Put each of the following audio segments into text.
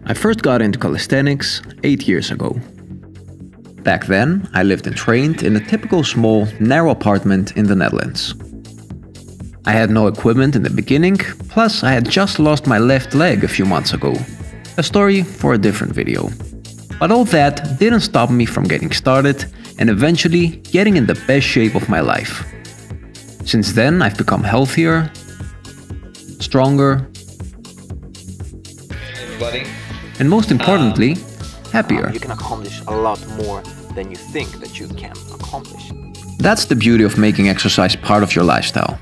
I first got into calisthenics 8 years ago. Back then, I lived and trained in a typical small, narrow apartment in the Netherlands. I had no equipment in the beginning, plus I had just lost my left leg a few months ago. A story for a different video. But all that didn't stop me from getting started and eventually getting in the best shape of my life. Since then, I've become healthier, stronger, and most importantly, happier. You can accomplish a lot more than you think that you can accomplish. That's the beauty of making exercise part of your lifestyle.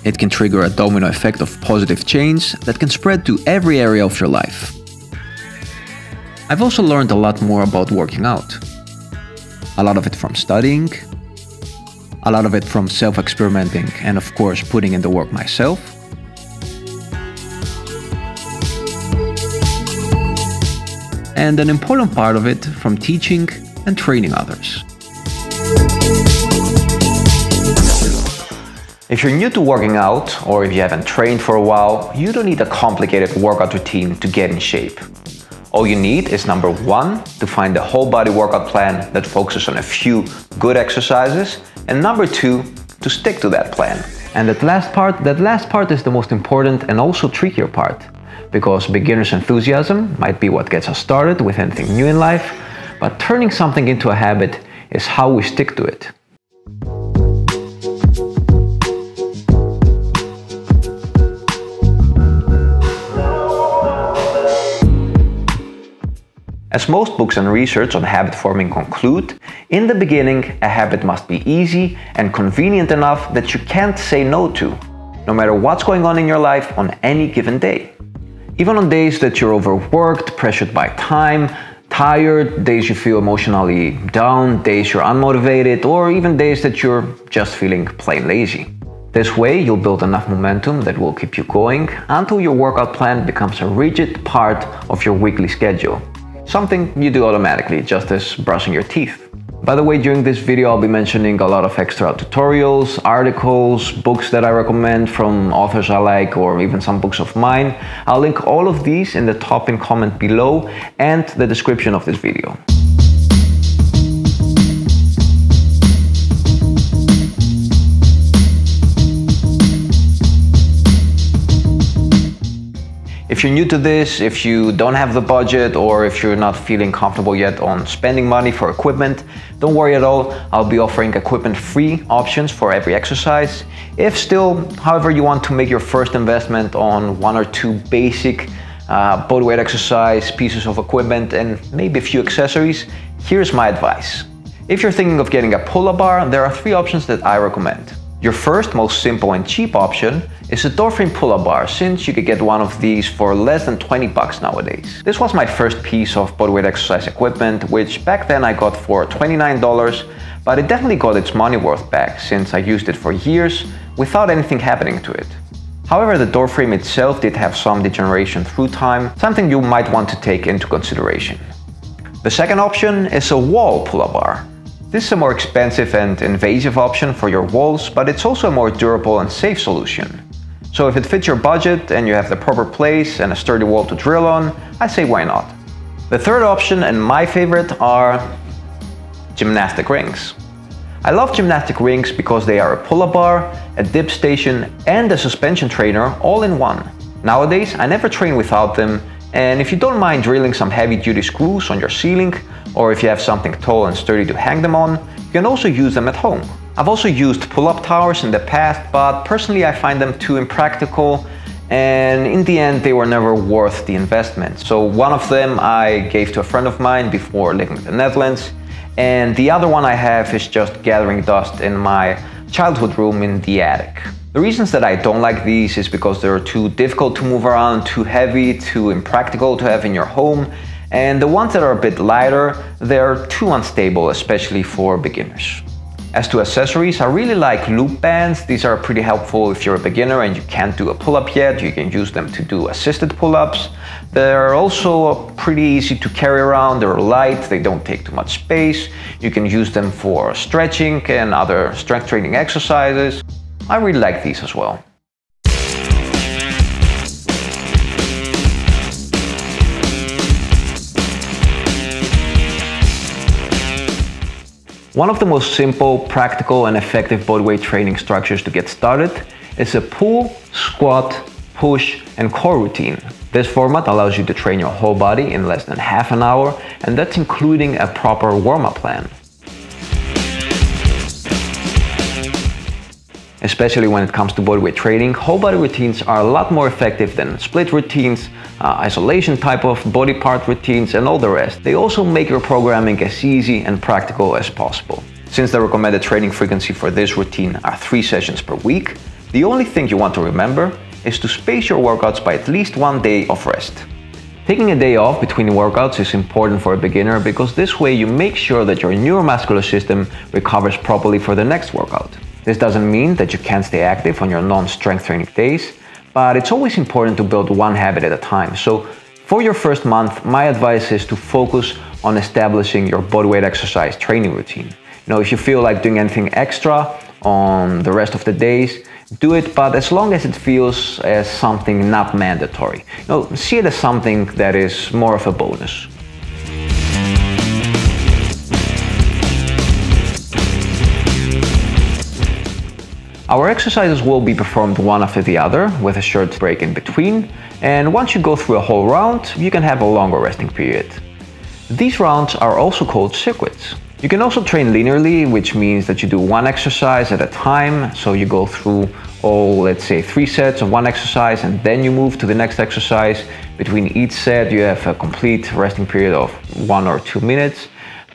It can trigger a domino effect of positive change that can spread to every area of your life. I've also learned a lot more about working out. A lot of it from studying, a lot of it from self-experimenting and of course putting in the work myself. And an important part of it from teaching and training others. If you're new to working out, or if you haven't trained for a while, you don't need a complicated workout routine to get in shape. All you need is number 1, to find a whole body workout plan that focuses on a few good exercises, and number 2, to stick to that plan. And that last part is the most important and also trickier part. Because beginner's enthusiasm might be what gets us started with anything new in life, but turning something into a habit is how we stick to it. As most books and research on habit forming conclude, in the beginning, a habit must be easy and convenient enough that you can't say no to, no matter what's going on in your life on any given day. Even on days that you're overworked, pressured by time, tired, days you feel emotionally down, days you're unmotivated, or even days that you're just feeling plain lazy. This way, you'll build enough momentum that will keep you going until your workout plan becomes a rigid part of your weekly schedule. Something you do automatically, just as brushing your teeth. By the way, during this video I'll be mentioning a lot of extra tutorials, articles, books that I recommend from authors I like, or even some books of mine. I'll link all of these in the top pin comment below and the description of this video. If you're new to this, if you don't have the budget, or if you're not feeling comfortable yet on spending money for equipment, don't worry at all. I'll be offering equipment-free options for every exercise. If still, however, you want to make your first investment on 1 or 2 basic bodyweight exercise pieces of equipment and maybe a few accessories, here's my advice. If you're thinking of getting a pull-up bar, there are 3 options that I recommend. Your first, most simple and cheap option is a door frame pull-up bar, since you could get one of these for less than 20 bucks nowadays. This was my first piece of bodyweight exercise equipment, which back then I got for $29, but it definitely got its money worth back, since I used it for years without anything happening to it. However, the door frame itself did have some degeneration through time, something you might want to take into consideration. The second option is a wall pull-up bar. This is a more expensive and invasive option for your walls, but it's also a more durable and safe solution. So if it fits your budget and you have the proper place and a sturdy wall to drill on, I say why not. The third option, and my favorite, are gymnastic rings. I love gymnastic rings because they are a pull-up bar, a dip station, and a suspension trainer all in one. Nowadays, I never train without them, and if you don't mind drilling some heavy-duty screws on your ceiling, or if you have something tall and sturdy to hang them on, you can also use them at home. I've also used pull-up towers in the past, but personally I find them too impractical, and in the end they were never worth the investment. So one of them I gave to a friend of mine before living in the Netherlands, and the other one I have is just gathering dust in my childhood room in the attic. The reasons that I don't like these is because they're too difficult to move around, too heavy, too impractical to have in your home, and the ones that are a bit lighter, they're too unstable, especially for beginners. As to accessories, I really like loop bands. These are pretty helpful if you're a beginner and you can't do a pull-up yet. You can use them to do assisted pull-ups. They're also pretty easy to carry around. They're light, they don't take too much space. You can use them for stretching and other strength training exercises. I really like these as well. One of the most simple, practical, and effective bodyweight training structures to get started is a pull, squat, push, and core routine. This format allows you to train your whole body in less than half an hour, and that's including a proper warm-up plan. Especially when it comes to bodyweight training, whole body routines are a lot more effective than split routines, isolation type of body part routines, and all the rest. They also make your programming as easy and practical as possible. Since the recommended training frequency for this routine are 3 sessions per week, the only thing you want to remember is to space your workouts by at least 1 day of rest. Taking a day off between workouts is important for a beginner because this way you make sure that your neuromuscular system recovers properly for the next workout. This doesn't mean that you can't stay active on your non-strength training days, but it's always important to build one habit at a time. So for your first month, my advice is to focus on establishing your bodyweight exercise training routine. If you feel like doing anything extra on the rest of the days, do it, but as long as it feels as something not mandatory. See it as something that is more of a bonus. Our exercises will be performed one after the other with a short break in between, and once you go through a whole round, you can have a longer resting period. These rounds are also called circuits. You can also train linearly, which means that you do one exercise at a time, so you go through all, let's say, 3 sets of one exercise and then you move to the next exercise. Between each set you have a complete resting period of 1 or 2 minutes.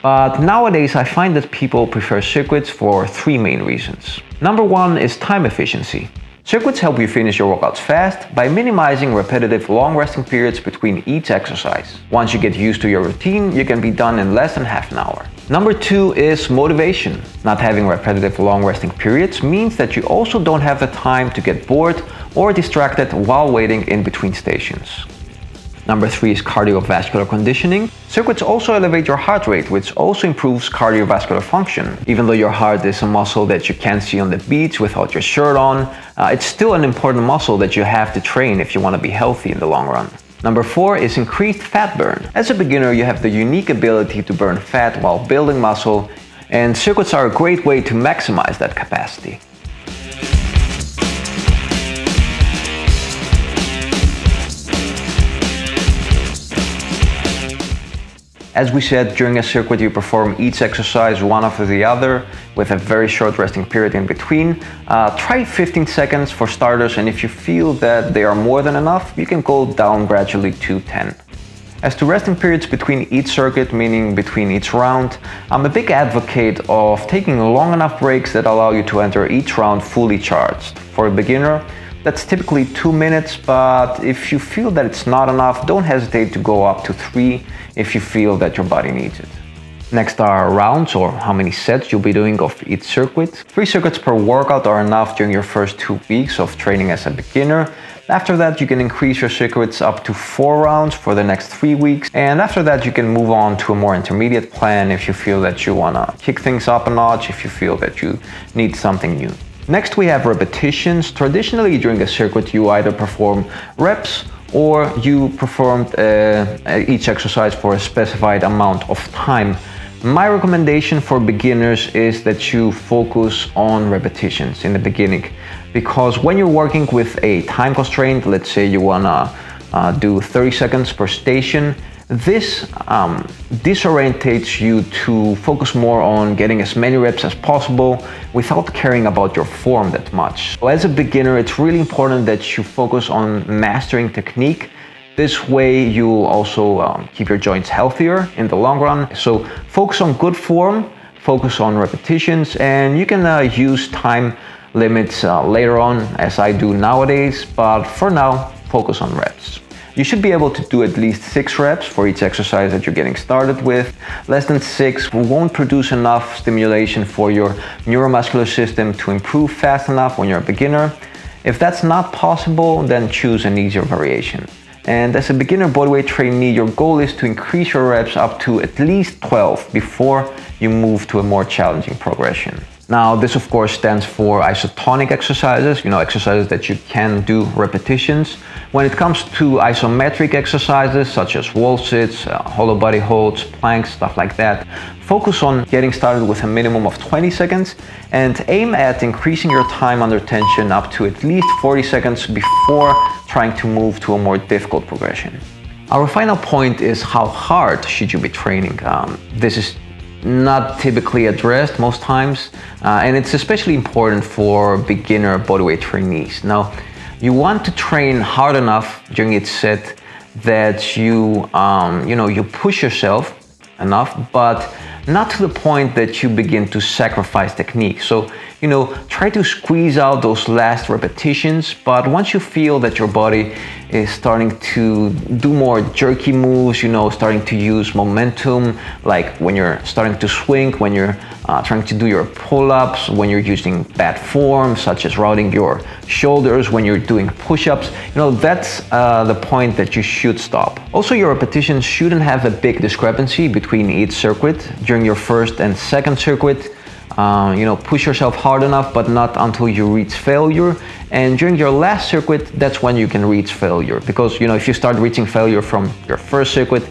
But nowadays I find that people prefer circuits for 3 main reasons. Number 1 is time efficiency. Circuits help you finish your workouts fast by minimizing repetitive long resting periods between each exercise. Once you get used to your routine, you can be done in less than half an hour. Number 2 is motivation. Not having repetitive long resting periods means that you also don't have the time to get bored or distracted while waiting in between stations. Number 3 is cardiovascular conditioning. Circuits also elevate your heart rate, which also improves cardiovascular function. Even though your heart is a muscle that you can't see on the beach without your shirt on, it's still an important muscle that you have to train if you want to be healthy in the long run. Number 4 is increased fat burn. As a beginner, you have the unique ability to burn fat while building muscle, and circuits are a great way to maximize that capacity. As we said, during a circuit you perform each exercise one after the other with a very short resting period in between. Try 15 seconds for starters, and if you feel that they are more than enough, you can go down gradually to 10. As to resting periods between each circuit, meaning between each round, I'm a big advocate of taking long enough breaks that allow you to enter each round fully charged. For a beginner, that's typically 2 minutes, but if you feel that it's not enough, don't hesitate to go up to 3 if you feel that your body needs it. Next are rounds, or how many sets you'll be doing of each circuit. 3 circuits per workout are enough during your first 2 weeks of training as a beginner. After that, you can increase your circuits up to 4 rounds for the next 3 weeks, and after that you can move on to a more intermediate plan if you feel that you want to kick things up a notch, if you feel that you need something new. Next we have repetitions. Traditionally during a circuit you either perform reps or you performed each exercise for a specified amount of time. My recommendation for beginners is that you focus on repetitions in the beginning, because when you're working with a time constraint, let's say you wanna do 30 seconds per station, this disorientates you to focus more on getting as many reps as possible without caring about your form that much. So as a beginner, it's really important that you focus on mastering technique. This way you'll also keep your joints healthier in the long run. So focus on good form, focus on repetitions, and you can use time limits later on, as I do nowadays, but for now, focus on reps. You should be able to do at least 6 reps for each exercise that you're getting started with. Less than 6 won't produce enough stimulation for your neuromuscular system to improve fast enough when you're a beginner. If that's not possible, then choose an easier variation. And as a beginner bodyweight trainee, your goal is to increase your reps up to at least 12 before you move to a more challenging progression. Now, this of course stands for isotonic exercises, exercises that you can do repetitions. When it comes to isometric exercises, such as wall sits, hollow body holds, planks, stuff like that, focus on getting started with a minimum of 20 seconds and aim at increasing your time under tension up to at least 40 seconds before trying to move to a more difficult progression. Our final point is how hard should you be training. This is not typically addressed most times, and it's especially important for beginner bodyweight trainees. Now, you want to train hard enough during each set that you push yourself enough, but not to the point that you begin to sacrifice technique. So, try to squeeze out those last repetitions, but once you feel that your body is starting to do more jerky moves, starting to use momentum, like when you're starting to swing, when you're trying to do your pull-ups, when you're using bad form, such as routing your shoulders, when you're doing push-ups, that's the point that you should stop. Also, your repetitions shouldn't have a big discrepancy between each circuit. During your first and second circuit, push yourself hard enough, but not until you reach failure. And during your last circuit, that's when you can reach failure. Because, if you start reaching failure from your first circuit,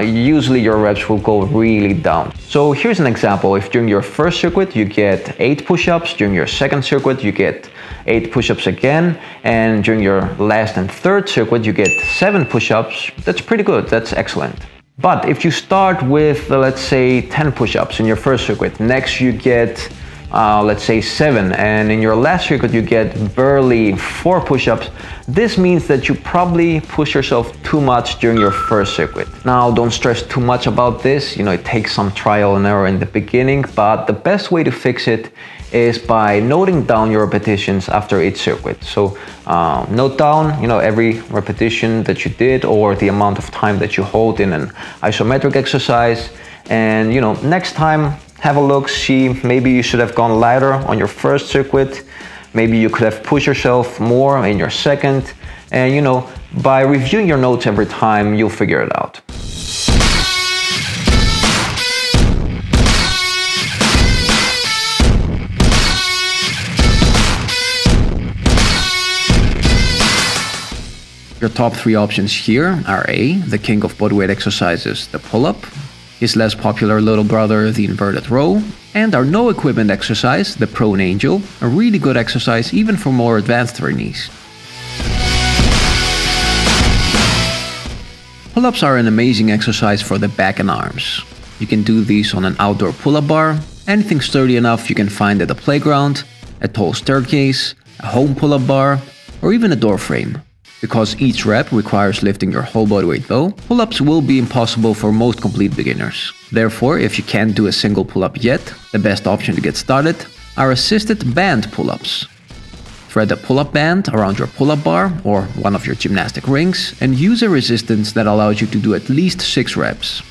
usually your reps will go really down. So here's an example. If during your first circuit, you get 8 push-ups, during your second circuit, you get 8 push-ups again, and during your last and third circuit, you get 7 push-ups, that's pretty good, that's excellent. But if you start with, let's say, 10 push-ups in your first circuit, next you get, let's say 7, and in your last circuit you get barely 4 push-ups, this means that you probably push yourself too much during your first circuit. Now, don't stress too much about this, it takes some trial and error in the beginning, but the best way to fix it is by noting down your repetitions after each circuit. So note down, every repetition that you did or the amount of time that you hold in an isometric exercise. And next time, have a look, see, maybe you should have gone lighter on your first circuit. Maybe you could have pushed yourself more in your second. And by reviewing your notes every time, you'll figure it out. Your top 3 options here are A, the king of bodyweight exercises, the pull-up, his less popular little brother, the inverted row, and our no equipment exercise, the prone angel, a really good exercise even for more advanced trainees. Pull-ups are an amazing exercise for the back and arms. You can do these on an outdoor pull-up bar, anything sturdy enough you can find at a playground, a tall staircase, a home pull-up bar, or even a door frame. Because each rep requires lifting your whole body weight though, pull-ups will be impossible for most complete beginners. Therefore, if you can't do a single pull-up yet, the best option to get started are assisted band pull-ups. Thread a pull-up band around your pull-up bar or one of your gymnastic rings and use a resistance that allows you to do at least 6 reps.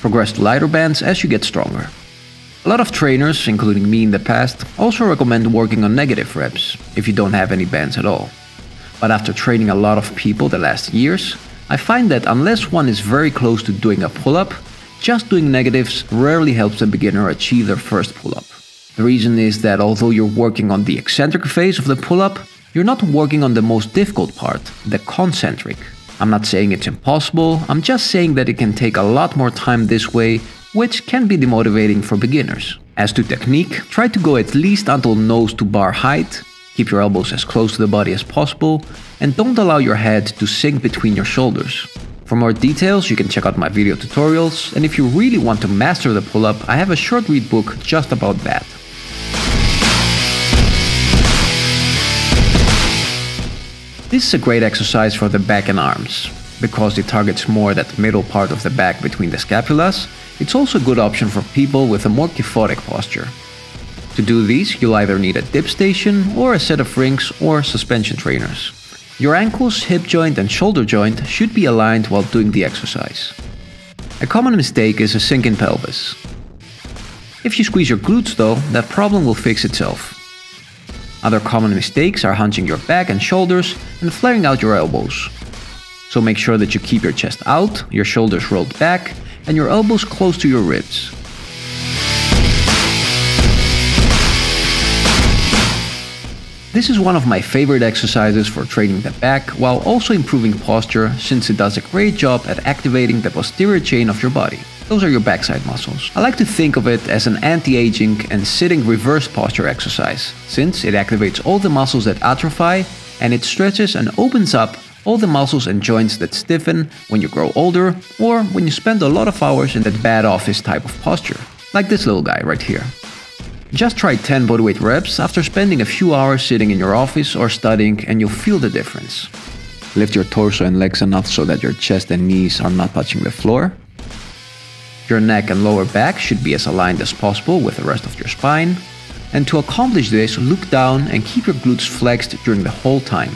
Progress to lighter bands as you get stronger. A lot of trainers, including me in the past, also recommend working on negative reps if you don't have any bands at all. But after training a lot of people the last years, I find that unless one is very close to doing a pull-up, just doing negatives rarely helps a beginner achieve their first pull-up. The reason is that although you're working on the eccentric phase of the pull-up, you're not working on the most difficult part, the concentric. I'm not saying it's impossible, I'm just saying that it can take a lot more time this way, which can be demotivating for beginners. As to technique, try to go at least until nose to bar height. Keep your elbows as close to the body as possible, and don't allow your head to sink between your shoulders. For more details, you can check out my video tutorials, and if you really want to master the pull-up, I have a short read book just about that. This is a great exercise for the back and arms. Because it targets more that middle part of the back between the scapulas, it's also a good option for people with a more kyphotic posture. To do these, you'll either need a dip station or a set of rings or suspension trainers. Your ankles, hip joint and shoulder joint should be aligned while doing the exercise. A common mistake is a sink in pelvis. If you squeeze your glutes though, that problem will fix itself. Other common mistakes are hunching your back and shoulders and flaring out your elbows. So make sure that you keep your chest out, your shoulders rolled back and your elbows close to your ribs. This is one of my favorite exercises for training the back while also improving posture, since it does a great job at activating the posterior chain of your body. Those are your backside muscles. I like to think of it as an anti-aging and sitting reverse posture exercise, since it activates all the muscles that atrophy and it stretches and opens up all the muscles and joints that stiffen when you grow older or when you spend a lot of hours in that bad office type of posture, like this little guy right here. Just try 10 bodyweight reps after spending a few hours sitting in your office or studying and you'll feel the difference. Lift your torso and legs enough so that your chest and knees are not touching the floor. Your neck and lower back should be as aligned as possible with the rest of your spine. And to accomplish this, look down and keep your glutes flexed during the whole time.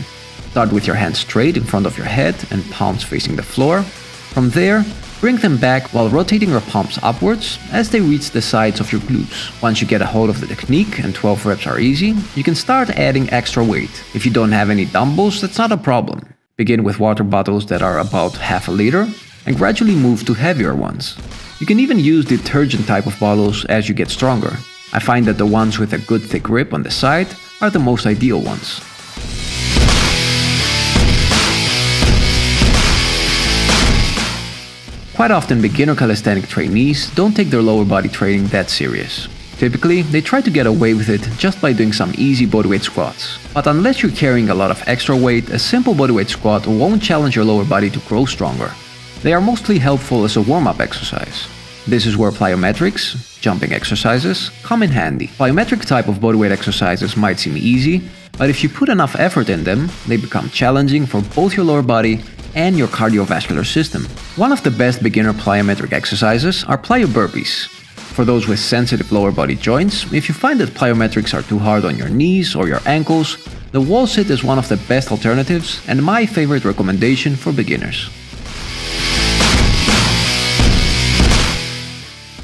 Start with your hands straight in front of your head and palms facing the floor. From there, bring them back while rotating your palms upwards as they reach the sides of your glutes. Once you get a hold of the technique and 12 reps are easy, you can start adding extra weight. If you don't have any dumbbells, that's not a problem. Begin with water bottles that are about half a liter and gradually move to heavier ones. You can even use detergent type of bottles as you get stronger. I find that the ones with a good thick grip on the side are the most ideal ones. Quite often beginner calisthenic trainees don't take their lower body training that serious. Typically, they try to get away with it just by doing some easy bodyweight squats. But unless you're carrying a lot of extra weight, a simple bodyweight squat won't challenge your lower body to grow stronger. They are mostly helpful as a warm-up exercise. This is where plyometrics, jumping exercises, come in handy. Plyometric type of bodyweight exercises might seem easy, but if you put enough effort in them, they become challenging for both your lower body and your cardiovascular system. One of the best beginner plyometric exercises are plyo burpees. For those with sensitive lower body joints, if you find that plyometrics are too hard on your knees or your ankles, the wall sit is one of the best alternatives and my favorite recommendation for beginners.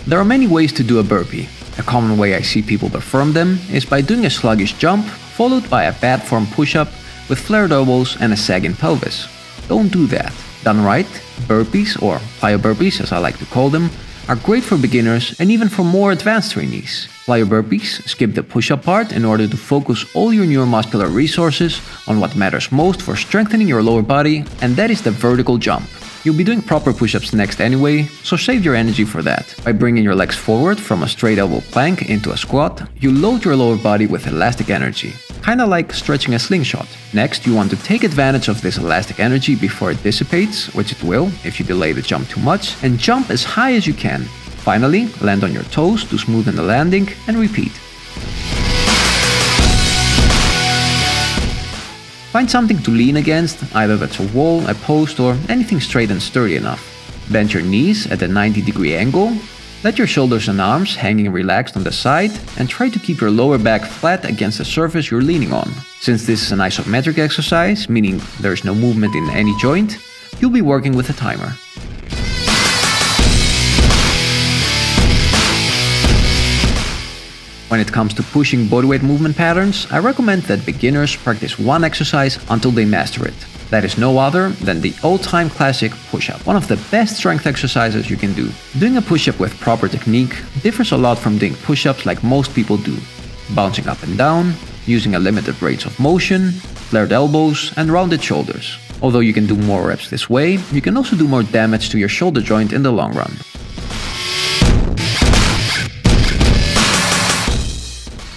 There are many ways to do a burpee. A common way I see people perform them is by doing a sluggish jump followed by a bad form push-up with flared elbows and a sagging pelvis. Don't do that. Done right, burpees, or plyo burpees as I like to call them, are great for beginners and even for more advanced trainees. Plyo burpees skip the push-up part in order to focus all your neuromuscular resources on what matters most for strengthening your lower body, and that is the vertical jump. You'll be doing proper push-ups next anyway, so save your energy for that. By bringing your legs forward from a straight elbow plank into a squat, you load your lower body with elastic energy, kinda like stretching a slingshot. Next, you want to take advantage of this elastic energy before it dissipates, which it will if you delay the jump too much, and jump as high as you can. Finally, land on your toes to smoothen the landing and repeat. Find something to lean against, either that's a wall, a post, or anything straight and sturdy enough. Bend your knees at a 90-degree angle, let your shoulders and arms hanging relaxed on the side, and try to keep your lower back flat against the surface you're leaning on. Since this is an isometric exercise, meaning there's no movement in any joint, you'll be working with a timer. When it comes to pushing bodyweight movement patterns, I recommend that beginners practice one exercise until they master it. That is no other than the all-time classic push-up, one of the best strength exercises you can do. Doing a push-up with proper technique differs a lot from doing push-ups like most people do. Bouncing up and down, using a limited range of motion, flared elbows, and rounded shoulders. Although you can do more reps this way, you can also do more damage to your shoulder joint in the long run.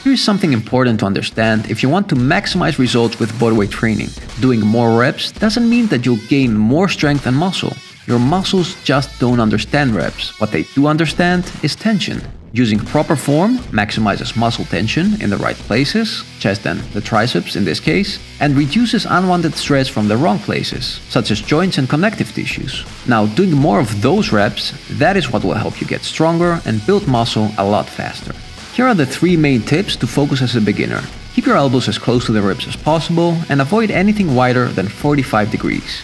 Here's something important to understand if you want to maximize results with bodyweight training. Doing more reps doesn't mean that you'll gain more strength and muscle. Your muscles just don't understand reps. What they do understand is tension. Using proper form maximizes muscle tension in the right places, chest and the triceps in this case, and reduces unwanted stress from the wrong places, such as joints and connective tissues. Now, doing more of those reps, that is what will help you get stronger and build muscle a lot faster. Here are the 3 main tips to focus as a beginner. Keep your elbows as close to the ribs as possible and avoid anything wider than 45 degrees.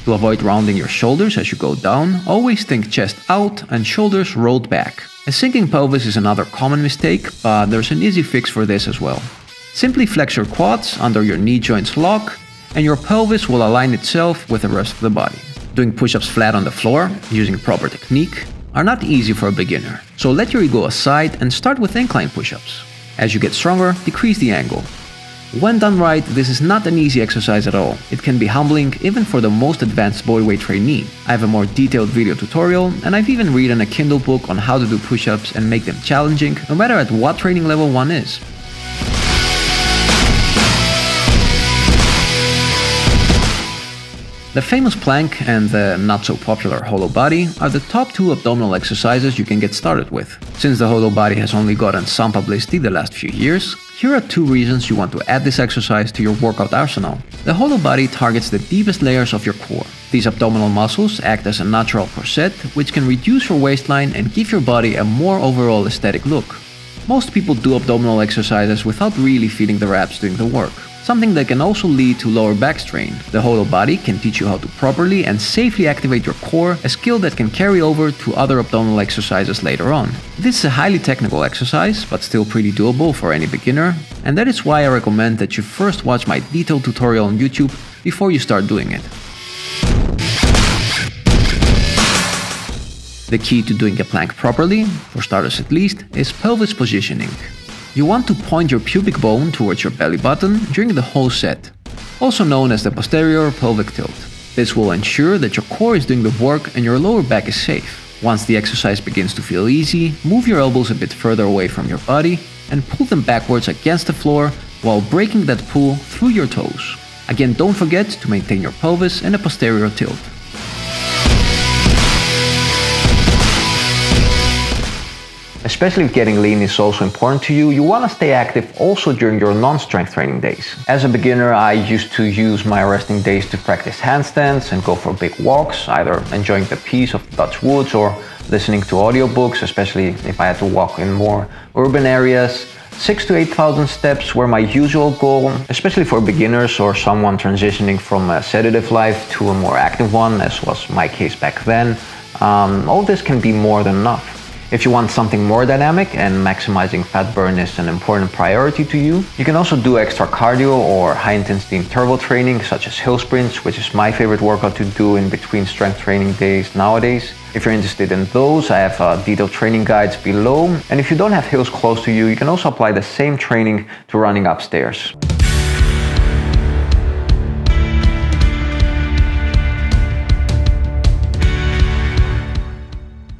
To avoid rounding your shoulders as you go down, always think chest out and shoulders rolled back. A sinking pelvis is another common mistake, but there's an easy fix for this as well. Simply flex your quads under your knee joints lock, and your pelvis will align itself with the rest of the body. Doing push-ups flat on the floor, using proper technique, are not easy for a beginner, so let your ego aside and start with incline push-ups. As you get stronger, decrease the angle. When done right, this is not an easy exercise at all. It can be humbling even for the most advanced bodyweight trainee. I have a more detailed video tutorial, and I've even written a Kindle book on how to do push-ups and make them challenging, no matter at what training level one is. The famous plank and the not-so-popular hollow body are the top two abdominal exercises you can get started with. Since the hollow body has only gotten some publicity the last few years, here are 2 reasons you want to add this exercise to your workout arsenal. The hollow body targets the deepest layers of your core. These abdominal muscles act as a natural corset, which can reduce your waistline and give your body a more overall aesthetic look. Most people do abdominal exercises without really feeling their abs doing the work, something that can also lead to lower back strain. The hollow body can teach you how to properly and safely activate your core, a skill that can carry over to other abdominal exercises later on. This is a highly technical exercise, but still pretty doable for any beginner, and that is why I recommend that you first watch my detailed tutorial on YouTube before you start doing it. The key to doing a plank properly, for starters at least, is pelvis positioning. You want to point your pubic bone towards your belly button during the whole set, also known as the posterior pelvic tilt. This will ensure that your core is doing the work and your lower back is safe. Once the exercise begins to feel easy, move your elbows a bit further away from your body and pull them backwards against the floor while breaking that pull through your toes. Again, don't forget to maintain your pelvis and a posterior tilt. Especially if getting lean is also important to you, you want to stay active also during your non-strength training days. As a beginner, I used to use my resting days to practice handstands and go for big walks, either enjoying the peace of the Dutch woods or listening to audiobooks, especially if I had to walk in more urban areas. 6,000 to 8,000 steps were my usual goal, especially for beginners or someone transitioning from a sedative life to a more active one, as was my case back then. All this can be more than enough. If you want something more dynamic and maximizing fat burn is an important priority to you, you can also do extra cardio or high-intensity interval training such as hill sprints, which is my favorite workout to do in between strength training days nowadays. If you're interested in those, I have detailed training guides below, and if you don't have hills close to you, you can also apply the same training to running upstairs.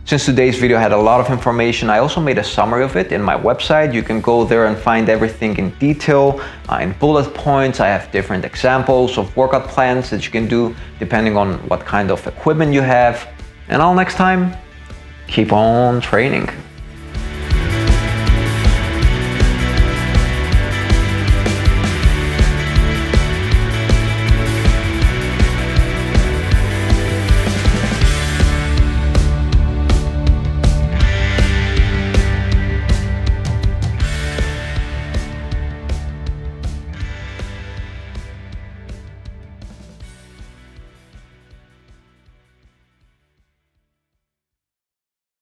Since today's video had a lot of information, I also made a summary of it in my website. You can go there and find everything in detail, in bullet points. I have different examples of workout plans that you can do depending on what kind of equipment you have. And until next time, keep on training.